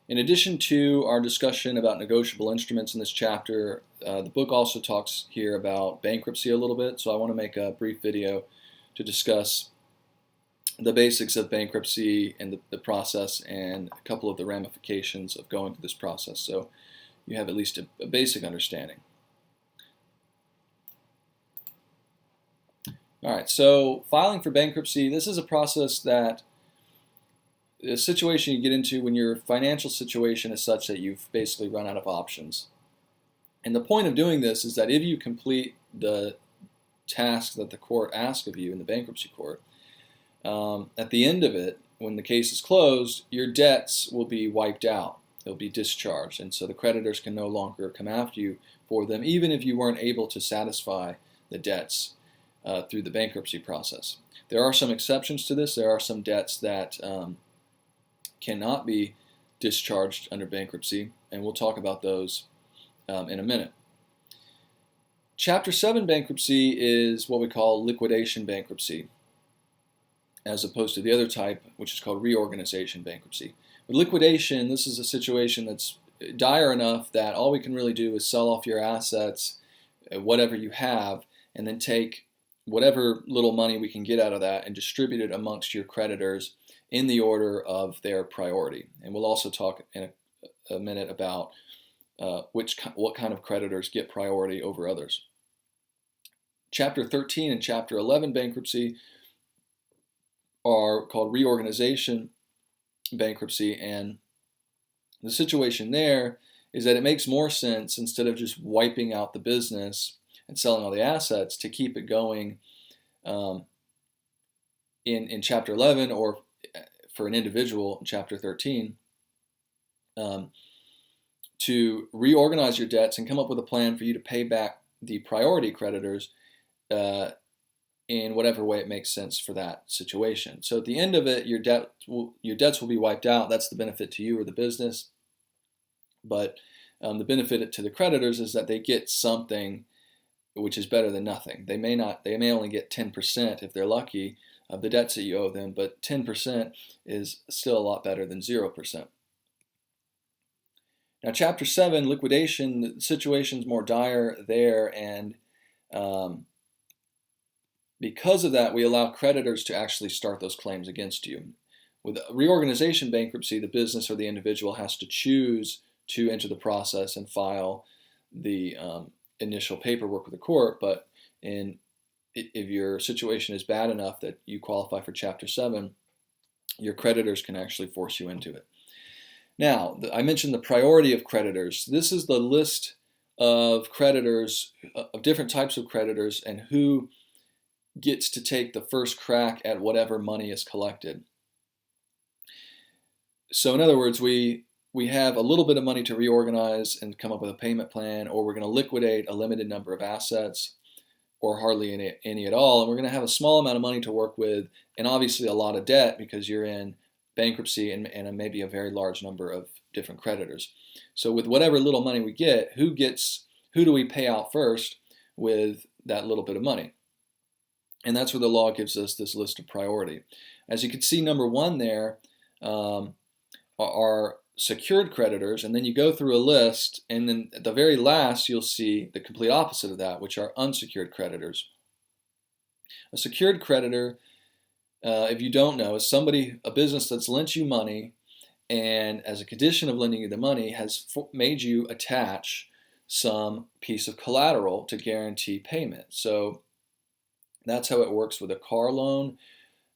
In addition to our discussion about negotiable instruments in this chapter, the book also talks here about bankruptcy a little bit, so I want to make a brief video to discuss the basics of bankruptcy and the process and a couple of the ramifications of going through this process, so you have at least a basic understanding. Alright, so filing for bankruptcy, this is a process that the situation you get into when your financial situation is such that you've basically run out of options. And the point of doing this is that if you complete the task that the court asks of you in the bankruptcy court, at the end of it, when the case is closed, your debts will be wiped out. They'll be discharged, and so the creditors can no longer come after you for them, even if you weren't able to satisfy the debts through the bankruptcy process. There are some exceptions to this. There are some debts that cannot be discharged under bankruptcy, and we'll talk about those in a minute. Chapter 7 bankruptcy is what we call liquidation bankruptcy, as opposed to the other type, which is called reorganization bankruptcy. With liquidation, this is a situation that's dire enough that all we can really do is sell off your assets, whatever you have, and then take whatever little money we can get out of that and distribute it amongst your creditors in the order of their priority. And we'll also talk in a minute about what kind of creditors get priority over others. Chapter 13 and Chapter 11 bankruptcy are called reorganization bankruptcy, and the situation there is that it makes more sense, instead of just wiping out the business and selling all the assets, to keep it going in Chapter 11, or for an individual in Chapter 13, to reorganize your debts and come up with a plan for you to pay back the priority creditors in whatever way it makes sense for that situation. So at the end of it, your debts will be wiped out. That's the benefit to you or the business. But the benefit to the creditors is that they get something which is better than nothing. They may only get 10% if they're lucky of the debts that you owe them, but 10% is still a lot better than 0%. Now, Chapter 7, liquidation, the situation's more dire there, and because of that, we allow creditors to actually start those claims against you. With reorganization bankruptcy, the business or the individual has to choose to enter the process and file the initial paperwork with the court, but if your situation is bad enough that you qualify for Chapter 7, your creditors can actually force you into it. Now, I mentioned the priority of creditors. This is the list of creditors, of different types of creditors, and who gets to take the first crack at whatever money is collected. So in other words, we have a little bit of money to reorganize and come up with a payment plan, or we're going to liquidate a limited number of assets, or hardly any at all, and we're going to have a small amount of money to work with, and obviously a lot of debt because you're in bankruptcy and maybe a very large number of different creditors. So with whatever little money we get, who do we pay out first with that little bit of money? And that's where the law gives us this list of priority. As you can see, number 1 there are secured creditors, and then you go through a list, and then at the very last you'll see the complete opposite of that, which are unsecured creditors. A secured creditor, if you don't know, is a business that's lent you money, and as a condition of lending you the money has made you attach some piece of collateral to guarantee payment. So that's how it works with a car loan.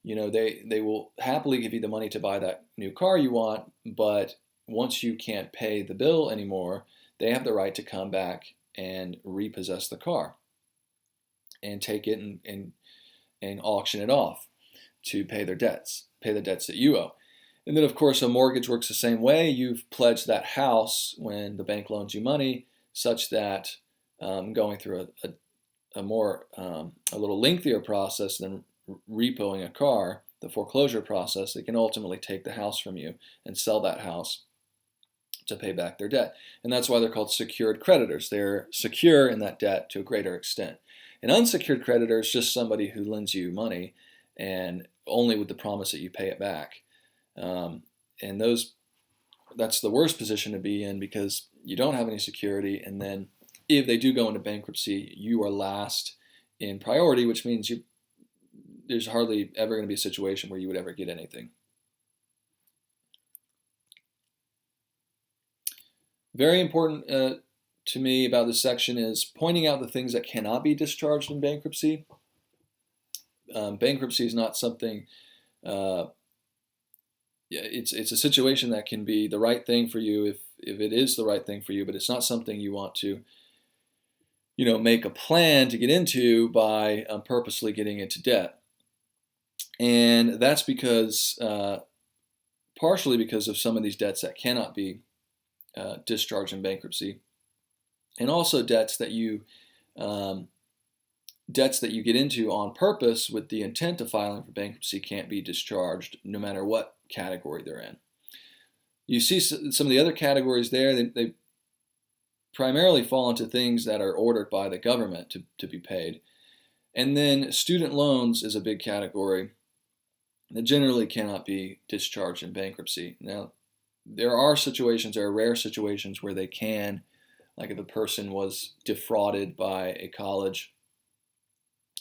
You know, they will happily give you the money to buy that new car you want, but once you can't pay the bill anymore, they have the right to come back and repossess the car and take it and auction it off to pay the debts that you owe. And then, of course, a mortgage works the same way. You've pledged that house when the bank loans you money, such that going through a little lengthier process than repoing a car, the foreclosure process, they can ultimately take the house from you and sell that house to pay back their debt. And that's why they're called secured creditors. They're secure in that debt to a greater extent. An unsecured creditor is just somebody who lends you money and only with the promise that you pay it back. And those that's the worst position to be in because you don't have any security, and then if they do go into bankruptcy, you are last in priority, which means there's hardly ever going to be a situation where you would ever get anything. Very important to me about this section is pointing out the things that cannot be discharged in bankruptcy. Bankruptcy is not something, it's a situation that can be the right thing for you if it is the right thing for you, but it's not something you want to, make a plan to get into by purposely getting into debt. And that's because, partially because of some of these debts that cannot be discharged in bankruptcy, and also debts that you get into on purpose with the intent of filing for bankruptcy can't be discharged no matter what category they're in. You see some of the other categories there, they primarily fall into things that are ordered by the government to be paid. And then student loans is a big category that generally cannot be discharged in bankruptcy. Now, there are rare situations where they can, like if a person was defrauded by a college.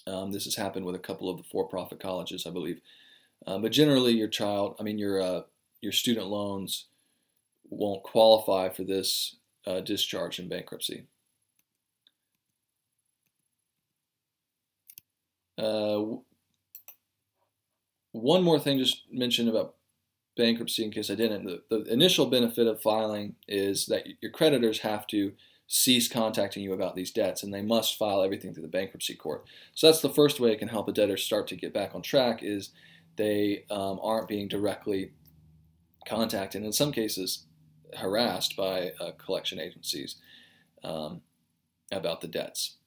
This has happened with a couple of the for-profit colleges, I believe. But generally, your student loans won't qualify for this discharge in bankruptcy. One more thing just mentioned about bankruptcy in case I didn't. The initial benefit of filing is that your creditors have to cease contacting you about these debts, and they must file everything through the bankruptcy court. So that's the first way it can help a debtor start to get back on track, is they aren't being directly contacted, in some cases harassed by collection agencies about the debts.